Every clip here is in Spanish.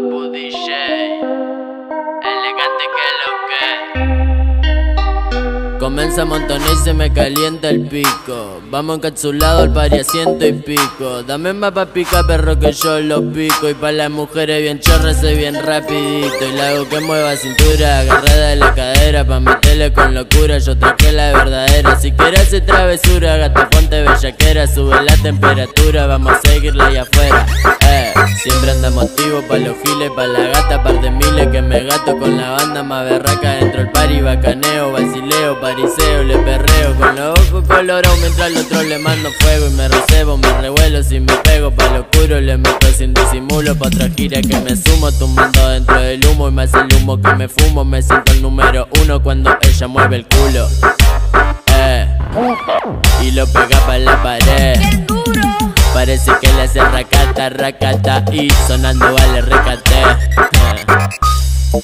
Papu DJ, elegante que lo que. Comienza a montonar y se me calienta el pico. Vamos encapsulado al pari a 100 y pico. Dame más pa' pica perro que yo lo pico. Y pa' las mujeres bien chorras soy bien rapidito. Y la hago que mueva cintura, agarrada de la cadera, pa' meterle con locura. Yo traje la verdadera. Si quieres hacer travesura, gata ponte bellaquera. Sube la temperatura, vamos a seguirla allá afuera. Siempre andamos activos pa' los giles, pa' la gata, par de miles que me gato con la banda más berraca. Dentro el party bacaneo, vacileo, pariseo, le perreo con los ojos colorados mientras al otro le mando fuego. Y me recebo, me revuelo, si me pego pa' lo oscuro le meto sin disimulo. Pa' otra gira que me sumo, tumbando dentro del humo. Y más el humo que me fumo, me siento el número uno cuando ella mueve el culo. Y lo pega pa' la pared. Parece que le hace racata, racata y sonando vale recate.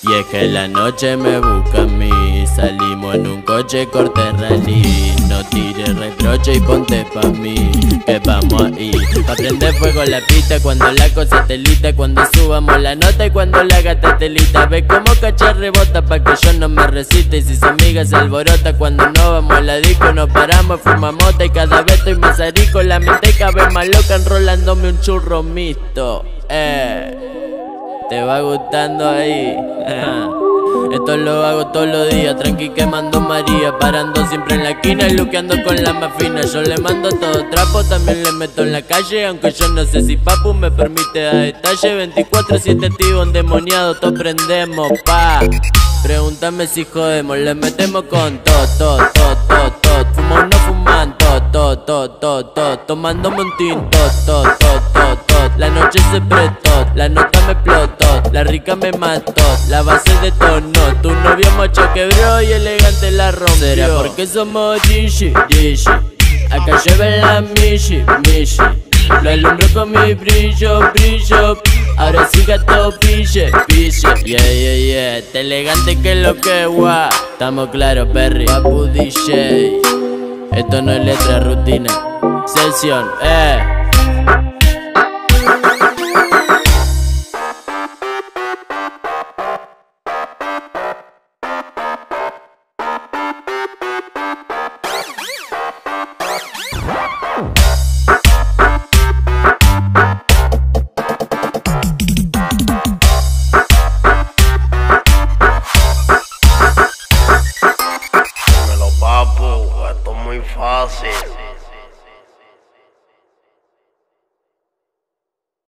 Y es que la noche me busca a mí. Salimos en un coche corte rally. No tires reproche y ponte pa' mí, que vamos ahí pa' prender fuego la pista. Cuando la cosa telita, cuando subamos la nota y cuando la gata telita. Ve como cachar rebota pa' que yo no me resista. Y si su amiga se alborota cuando no vamos a la disco, nos paramos, fumamos mota y cada vez estoy más arico. La mente cada vez más loca enrolándome un churro mixto. ¿Te va gustando ahí? Esto lo hago todos los días, tranqui quemando María. Parando siempre en la esquina y luqueando con la más fina. Yo le mando todo trapo, también le meto en la calle. Aunque yo no sé si papu me permite dar detalle. 24/7 activo, endemoniado, todos prendemos, pa. Pregúntame si jodemos, le metemos con todo. Fumo o no fuman, todo. Tomándome un tinto, todo. La noche se prestó, la nota me explotó, la rica me mató, la base detonó. Tu novio macho quebró y elegante la rompió. ¿Será porque somos Gigi? Acá lleva la Mishi. Lo alumbro con mi brillo. Ahora sí gato pille. Yeah. Este elegante que lo que guau. Estamos claros, Perry. Papu DJ. Esto no es letra, rutina. Sesión, Dímelo, papu, esto es muy fácil.